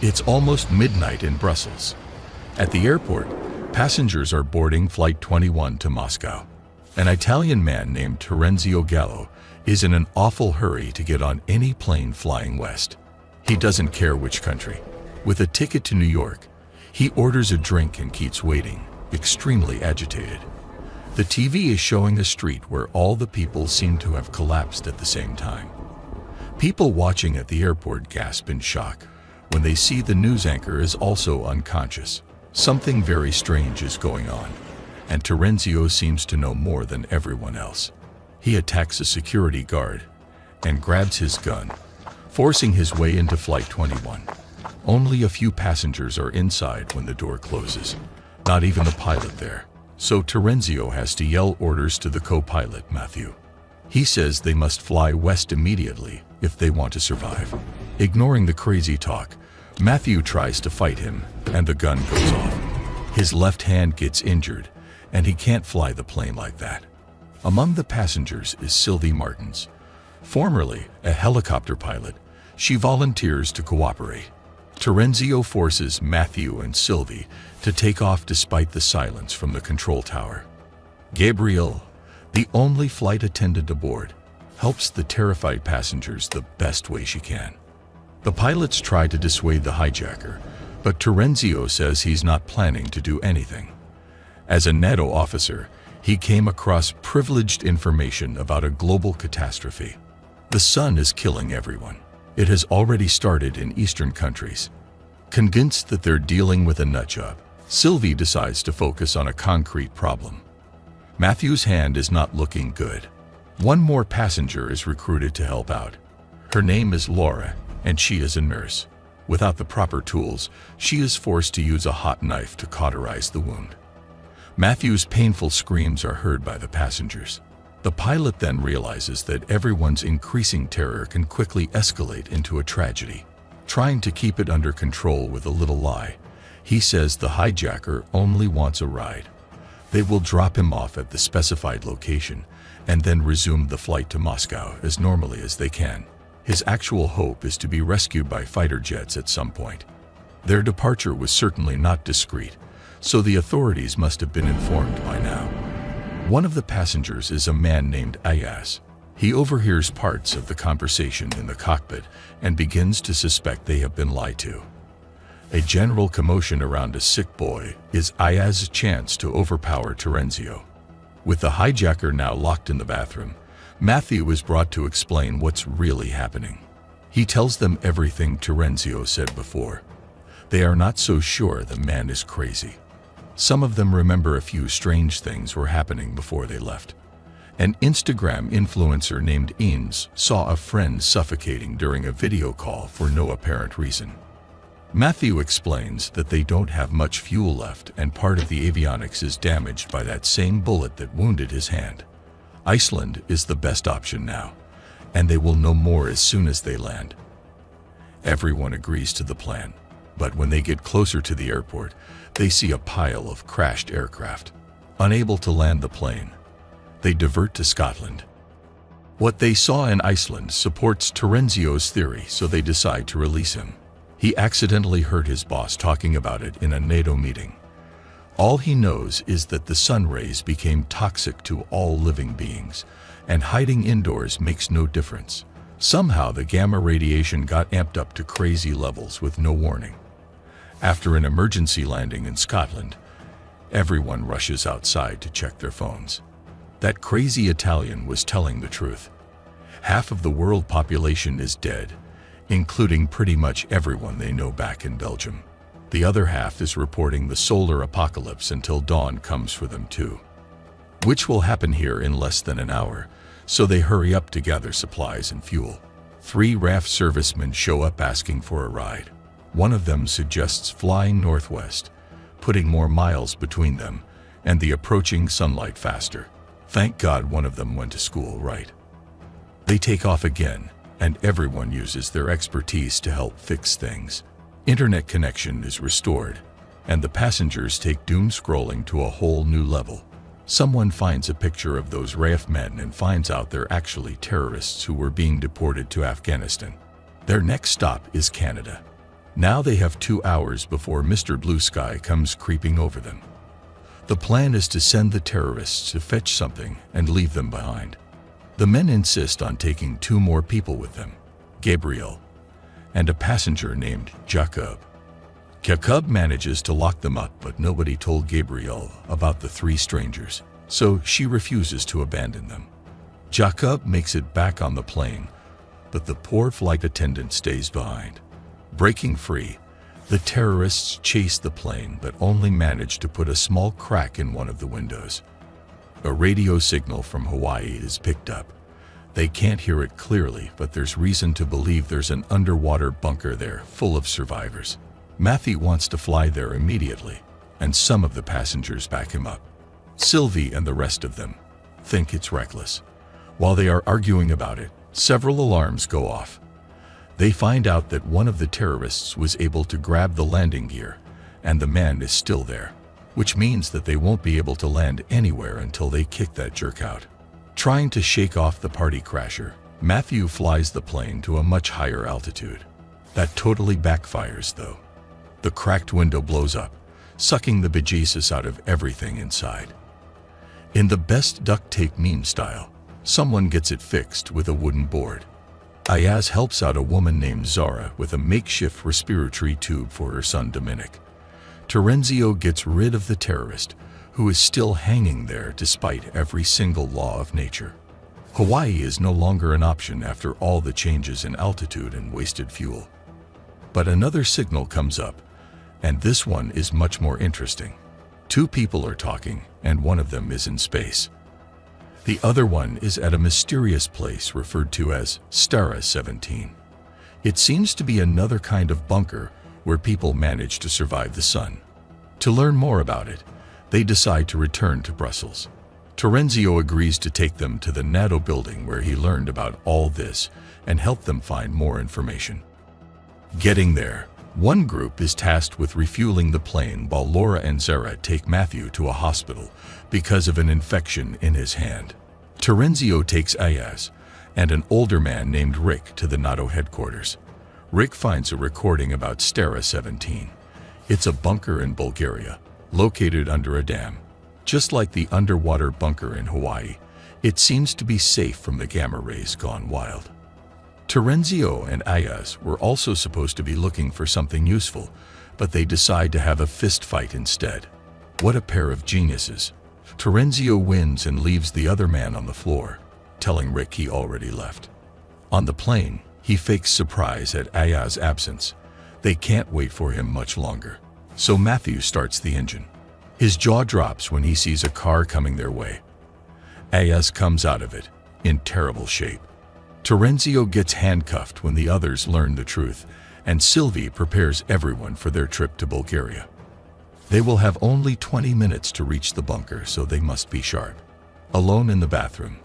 It's almost midnight in Brussels. At the airport, passengers are boarding Flight 21 to Moscow. An Italian man named Terenzio Gallo is in an awful hurry to get on any plane flying west. He doesn't care which country. With a ticket to New York, he orders a drink and keeps waiting, extremely agitated. The TV is showing a street where all the people seem to have collapsed at the same time. People watching at the airport gasp in shock when they see the news anchor is also unconscious. Something very strange is going on, and Terenzio seems to know more than everyone else. He attacks a security guard and grabs his gun, forcing his way into Flight 21. Only a few passengers are inside when the door closes, not even the pilot there. So Terenzio has to yell orders to the co-pilot, Matthew. He says they must fly west immediately if they want to survive. Ignoring the crazy talk, Matthew tries to fight him, and the gun goes off. His left hand gets injured, and he can't fly the plane like that. Among the passengers is Sylvie Martins. Formerly a helicopter pilot, she volunteers to cooperate. Terenzio forces Matthew and Sylvie to take off despite the silence from the control tower. Gabrielle, the only flight attendant aboard, helps the terrified passengers the best way she can. The pilots try to dissuade the hijacker, but Terenzio says he's not planning to do anything. As a NATO officer, he came across privileged information about a global catastrophe. The sun is killing everyone. It has already started in Eastern countries. Convinced that they're dealing with a nutjob, Sylvie decides to focus on a concrete problem. Matthew's hand is not looking good. One more passenger is recruited to help out. Her name is Laura, and she is a nurse. Without the proper tools, she is forced to use a hot knife to cauterize the wound. Matthew's painful screams are heard by the passengers. The pilot then realizes that everyone's increasing terror can quickly escalate into a tragedy. Trying to keep it under control with a little lie, he says the hijacker only wants a ride. They will drop him off at the specified location and then resume the flight to Moscow as normally as they can. His actual hope is to be rescued by fighter jets at some point. Their departure was certainly not discreet, so the authorities must have been informed by now. One of the passengers is a man named Ayaz. He overhears parts of the conversation in the cockpit and begins to suspect they have been lied to. A general commotion around a sick boy is Ayaz's chance to overpower Terenzio. With the hijacker now locked in the bathroom, Matthew is brought to explain what's really happening. He tells them everything Terenzio said before. They are not so sure the man is crazy. Some of them remember a few strange things were happening before they left. An Instagram influencer named Eames saw a friend suffocating during a video call for no apparent reason. Matthew explains that they don't have much fuel left and part of the avionics is damaged by that same bullet that wounded his hand. Iceland is the best option now, and they will know more as soon as they land. Everyone agrees to the plan, but when they get closer to the airport, they see a pile of crashed aircraft. Unable to land the plane, they divert to Scotland. What they saw in Iceland supports Terenzio's theory, so they decide to release him. He accidentally heard his boss talking about it in a NATO meeting. All he knows is that the sun rays became toxic to all living beings, and hiding indoors makes no difference. Somehow the gamma radiation got amped up to crazy levels with no warning. After an emergency landing in Scotland, everyone rushes outside to check their phones. That crazy Italian was telling the truth. Half of the world population is dead, including pretty much everyone they know back in Belgium. The other half is reporting the solar apocalypse until dawn comes for them too. Which will happen here in less than an hour, so they hurry up to gather supplies and fuel. 3 RAF servicemen show up asking for a ride. One of them suggests flying northwest, putting more miles between them and the approaching sunlight faster. Thank God one of them went to school, right? They take off again, and everyone uses their expertise to help fix things. Internet connection is restored, and the passengers take doom scrolling to a whole new level. Someone finds a picture of those RAF men and finds out they're actually terrorists who were being deported to Afghanistan. Their next stop is Canada. Now they have 2 hours before Mr. Blue Sky comes creeping over them. The plan is to send the terrorists to fetch something and leave them behind. The men insist on taking 2 more people with them, Gabriel and a passenger named Jacob. Jacob manages to lock them up, but nobody told Gabriel about the 3 strangers, so she refuses to abandon them. Jacob makes it back on the plane, but the poor flight attendant stays behind. Breaking free, the terrorists chase the plane but only manage to put a small crack in one of the windows. A radio signal from Hawaii is picked up. They can't hear it clearly, but there's reason to believe there's an underwater bunker there full of survivors. Matthew wants to fly there immediately, and some of the passengers back him up. Sylvie and the rest of them think it's reckless. While they are arguing about it, several alarms go off. They find out that one of the terrorists was able to grab the landing gear, and the man is still there, which means that they won't be able to land anywhere until they kick that jerk out. Trying to shake off the party crasher, Matthew flies the plane to a much higher altitude. That totally backfires, though. The cracked window blows up, sucking the bejesus out of everything inside. In the best duct tape meme style, someone gets it fixed with a wooden board. Ayaz helps out a woman named Zara with a makeshift respiratory tube for her son Dominic. Terenzio gets rid of the terrorist, who is still hanging there despite every single law of nature. Hawaii is no longer an option after all the changes in altitude and wasted fuel. But another signal comes up, and this one is much more interesting. 2 people are talking, and one of them is in space. The other one is at a mysterious place referred to as Stara 17. It seems to be another kind of bunker where people manage to survive the sun. To learn more about it, they decide to return to Brussels. Terenzio agrees to take them to the NATO building where he learned about all this and help them find more information. Getting there, one group is tasked with refueling the plane while Laura and Zara take Matthew to a hospital because of an infection in his hand. Terenzio takes Ayaz and an older man named Rick to the NATO headquarters. Rick finds a recording about Stara 17. It's a bunker in Bulgaria, located under a dam. Just like the underwater bunker in Hawaii, it seems to be safe from the gamma rays gone wild. Terenzio and Ayaz were also supposed to be looking for something useful, but they decide to have a fist fight instead. What a pair of geniuses. Terenzio wins and leaves the other man on the floor, telling Rick he already left. On the plane, he fakes surprise at Ayaz's absence. They can't wait for him much longer, so Matthew starts the engine. His jaw drops when he sees a car coming their way. Ayaz comes out of it, in terrible shape. Terenzio gets handcuffed when the others learn the truth, and Sylvie prepares everyone for their trip to Bulgaria. They will have only 20 minutes to reach the bunker, so they must be sharp. Alone in the bathroom,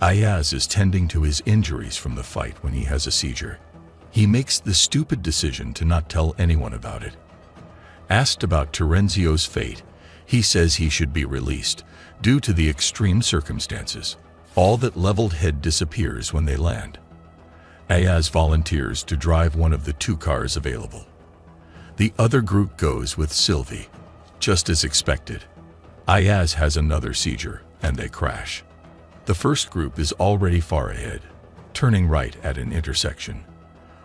Ayaz is tending to his injuries from the fight when he has a seizure. He makes the stupid decision to not tell anyone about it. Asked about Terenzio's fate, he says he should be released due to the extreme circumstances. All that leveled head disappears when they land. Ayaz volunteers to drive one of the 2 cars available. The other group goes with Sylvie. Just as expected, Ayaz has another seizure and they crash. The first group is already far ahead, turning right at an intersection.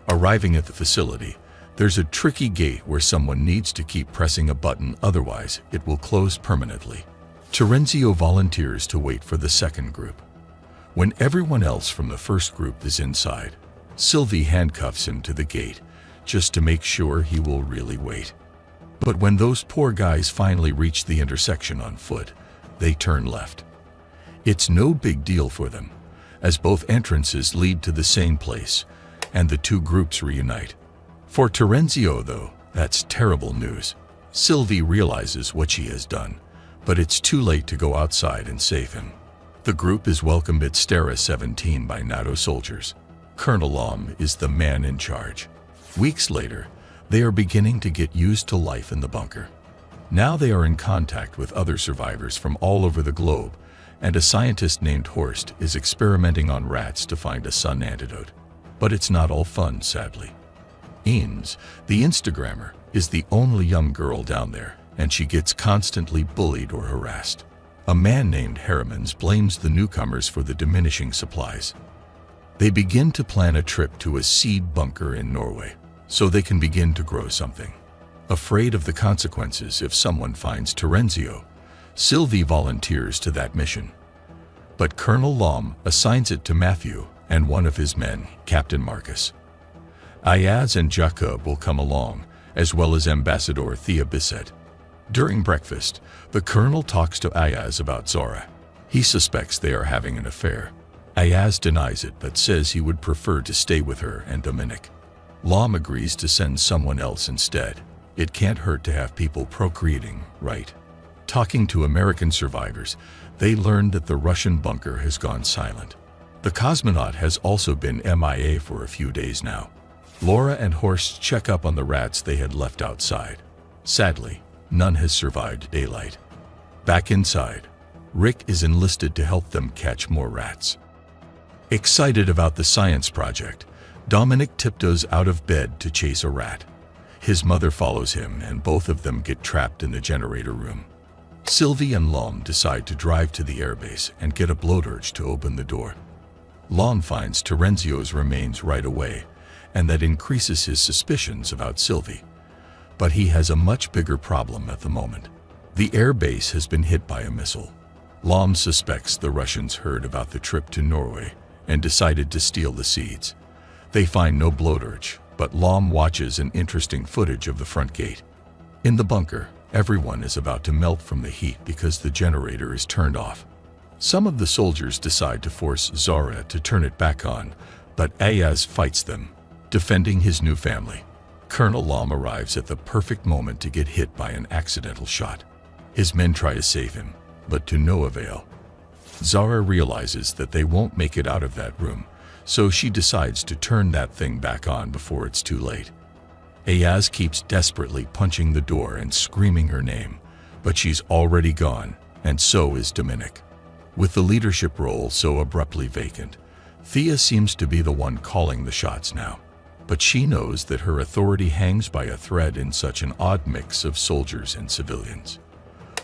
Arriving at the facility, there's a tricky gate where someone needs to keep pressing a button, otherwise it will close permanently. Terenzio volunteers to wait for the second group. When everyone else from the first group is inside, Sylvie handcuffs him to the gate just to make sure he will really wait. But when those poor guys finally reach the intersection on foot, they turn left. It's no big deal for them, as both entrances lead to the same place, and the 2 groups reunite. For Terenzio, though, that's terrible news. Sylvie realizes what she has done, but it's too late to go outside and save him. The group is welcomed at Stara 17 by NATO soldiers. Colonel Lom is the man in charge. Weeks later, they are beginning to get used to life in the bunker. Now they are in contact with other survivors from all over the globe, and a scientist named Horst is experimenting on rats to find a sun antidote. But it's not all fun, sadly. Ines, the Instagrammer, is the only young girl down there, and she gets constantly bullied or harassed. A man named Hermans blames the newcomers for the diminishing supplies. They begin to plan a trip to a seed bunker in Norway, so they can begin to grow something. Afraid of the consequences if someone finds Terenzio, Sylvie volunteers to that mission. But Colonel Lom assigns it to Matthew and one of his men, Captain Marcus. Ayaz and Jacob will come along, as well as Ambassador Thea Bisset. During breakfast, the colonel talks to Ayaz about Zara. He suspects they are having an affair. Ayaz denies it but says he would prefer to stay with her and Dominic. Lom agrees to send someone else instead. It can't hurt to have people procreating, right? Talking to American survivors, they learn that the Russian bunker has gone silent. The cosmonaut has also been MIA for a few days now. Laura and Horst check up on the rats they had left outside. Sadly, none has survived daylight. Back inside, Rick is enlisted to help them catch more rats. Excited about the science project, Dominic tiptoes out of bed to chase a rat. His mother follows him and both of them get trapped in the generator room. Sylvie and Lom decide to drive to the airbase and get a blowtorch to open the door. Lom finds Terenzio's remains right away, and that increases his suspicions about Sylvie. But he has a much bigger problem at the moment. The airbase has been hit by a missile. Lom suspects the Russians heard about the trip to Norway and decided to steal the seeds. They find no blowtorch, but Lom watches an interesting footage of the front gate. In the bunker, everyone is about to melt from the heat because the generator is turned off. Some of the soldiers decide to force Zara to turn it back on, but Ayaz fights them, defending his new family. Colonel Lom arrives at the perfect moment to get hit by an accidental shot. His men try to save him, but to no avail. Zara realizes that they won't make it out of that room, so she decides to turn that thing back on before it's too late. Ayaz keeps desperately punching the door and screaming her name, but she's already gone, and so is Dominic. With the leadership role so abruptly vacant, Thea seems to be the one calling the shots now. But she knows that her authority hangs by a thread in such an odd mix of soldiers and civilians.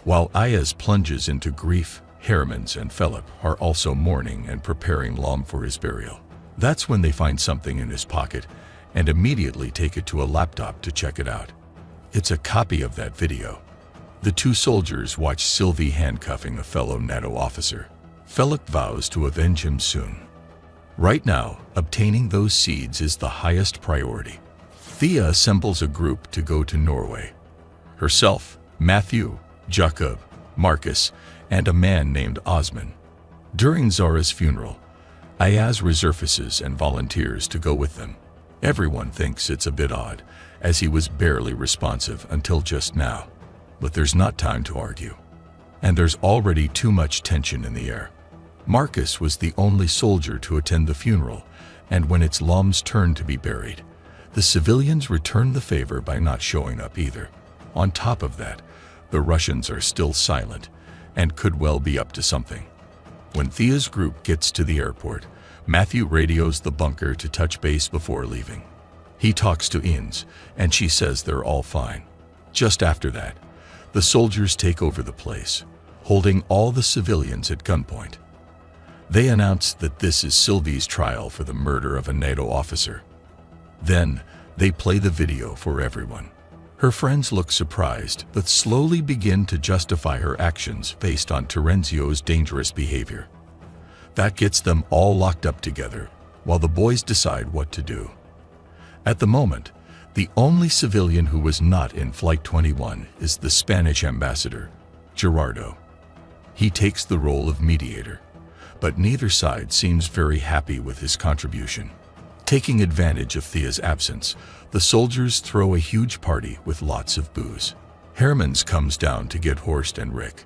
While Ayaz plunges into grief, Hermans and Philip are also mourning and preparing Lom for his burial. That's when they find something in his pocket and immediately take it to a laptop to check it out. It's a copy of that video. The two soldiers watch Sylvie handcuffing a fellow NATO officer. Philip vows to avenge him soon. Right now, obtaining those seeds is the highest priority. Thea assembles a group to go to Norway. Herself, Matthew, Jacob, Marcus, and a man named Osman. During Zara's funeral, Ayaz resurfaces and volunteers to go with them. Everyone thinks it's a bit odd, as he was barely responsive until just now. But there's not time to argue. And there's already too much tension in the air. Marcus was the only soldier to attend the funeral, and when it's Lom's turn to be buried, the civilians return the favor by not showing up either. On top of that, the Russians are still silent and could well be up to something. When Thea's group gets to the airport, Matthew radios the bunker to touch base before leaving. He talks to Ines, and she says they're all fine. Just after that, the soldiers take over the place, holding all the civilians at gunpoint. They announce that this is Sylvie's trial for the murder of a NATO officer. Then, they play the video for everyone. Her friends look surprised, but slowly begin to justify her actions based on Terenzio's dangerous behavior. That gets them all locked up together, while the boys decide what to do. At the moment, the only civilian who was not in Flight 21 is the Spanish ambassador, Gerardo. He takes the role of mediator, but neither side seems very happy with his contribution. Taking advantage of Thea's absence, the soldiers throw a huge party with lots of booze. Hermans comes down to get Horst and Rick.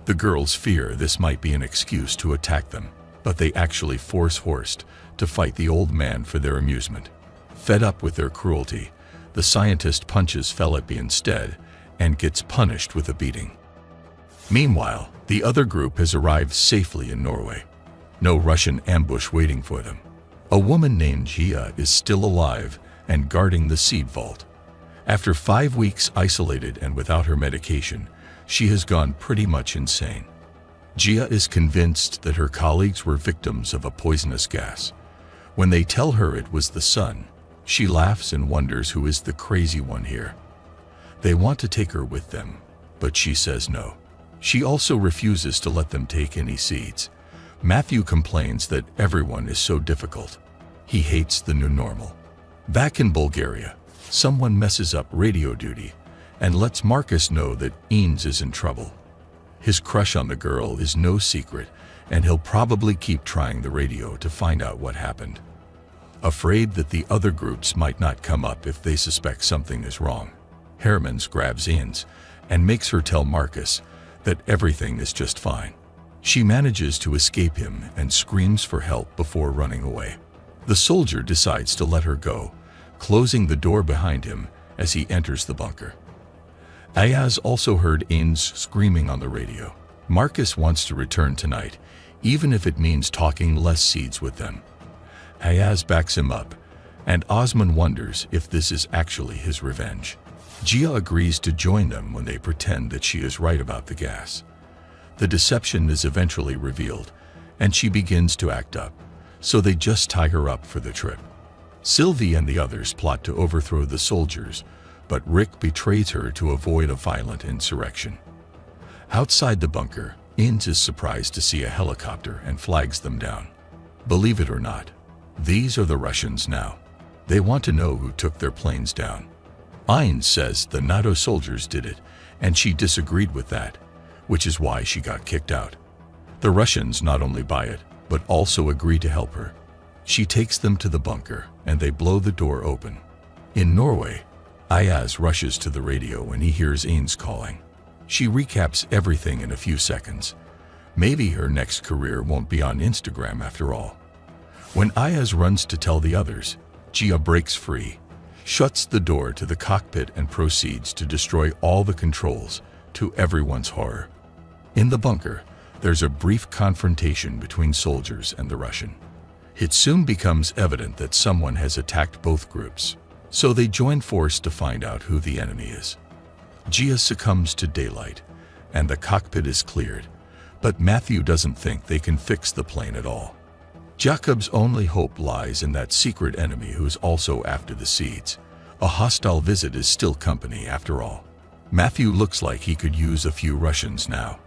The girls fear this might be an excuse to attack them, but they actually force Horst to fight the old man for their amusement. Fed up with their cruelty, the scientist punches Philip instead and gets punished with a beating. Meanwhile, the other group has arrived safely in Norway. No Russian ambush waiting for them. A woman named Gia is still alive and guarding the seed vault. After 5 weeks isolated and without her medication, she has gone pretty much insane. Gia is convinced that her colleagues were victims of a poisonous gas. When they tell her it was the sun, she laughs and wonders who is the crazy one here. They want to take her with them, but she says no. She also refuses to let them take any seeds. Matthew complains that everyone is so difficult. He hates the new normal. Back in Bulgaria, someone messes up radio duty and lets Marcus know that Eanes is in trouble. His crush on the girl is no secret, and he'll probably keep trying the radio to find out what happened. Afraid that the other groups might not come up if they suspect something is wrong, Hermans grabs Eanes and makes her tell Marcus that everything is just fine. She manages to escape him and screams for help before running away. The soldier decides to let her go, closing the door behind him as he enters the bunker. Ayaz also heard Eanes screaming on the radio. Marcus wants to return tonight, even if it means talking less seeds with them. Ayaz backs him up, and Osman wonders if this is actually his revenge. Gia agrees to join them when they pretend that she is right about the gas. The deception is eventually revealed, and she begins to act up, so they just tie her up for the trip. Sylvie and the others plot to overthrow the soldiers, but Rick betrays her to avoid a violent insurrection. Outside the bunker, Eanes is surprised to see a helicopter and flags them down. Believe it or not, these are the Russians now. They want to know who took their planes down. Eanes says the NATO soldiers did it, and she disagreed with that, which is why she got kicked out. The Russians not only buy it, but also agree to help her. She takes them to the bunker, and they blow the door open. In Norway, Ayaz rushes to the radio when he hears Eanes calling. She recaps everything in a few seconds. Maybe her next career won't be on Instagram after all. When Ayaz runs to tell the others, Gia breaks free, shuts the door to the cockpit and proceeds to destroy all the controls, to everyone's horror. In the bunker, there's a brief confrontation between soldiers and the Russian. It soon becomes evident that someone has attacked both groups, so they join force to find out who the enemy is. Gia succumbs to daylight, and the cockpit is cleared, but Matthew doesn't think they can fix the plane at all. Jacob's only hope lies in that secret enemy who's also after the seeds. A hostile visit is still company after all. Matthew looks like he could use a few Russians now.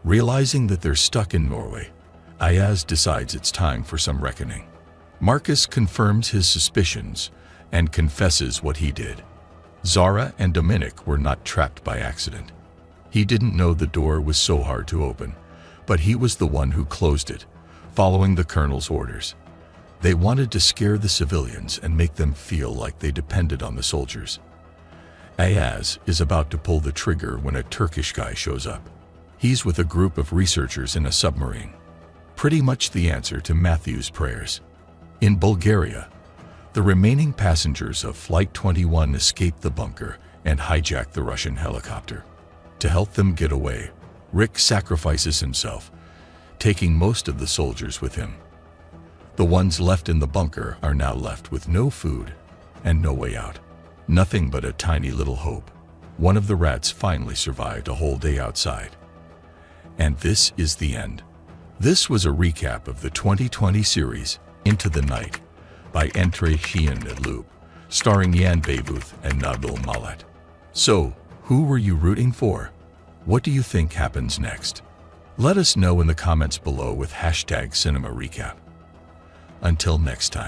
Realizing that they're stuck in Norway, Ayaz decides it's time for some reckoning. Marcus confirms his suspicions and confesses what he did. Zara and Dominic were not trapped by accident. He didn't know the door was so hard to open, but he was the one who closed it, following the colonel's orders. They wanted to scare the civilians and make them feel like they depended on the soldiers. Ayaz is about to pull the trigger when a Turkish guy shows up. He's with a group of researchers in a submarine. Pretty much the answer to Matthew's prayers. In Bulgaria, the remaining passengers of Flight 21 escape the bunker and hijack the Russian helicopter. To help them get away, Rick sacrifices himself, taking most of the soldiers with him. The ones left in the bunker are now left with no food and no way out. Nothing but a tiny little hope. One of the rats finally survived a whole day outside. And this is the end. This was a recap of the 2020 series Into the Night by Entre Chien et Loup, starring Jan Bayvuth and Nabil Malet. So, who were you rooting for? What do you think happens next? Let us know in the comments below with #CinemaRecap. Until next time.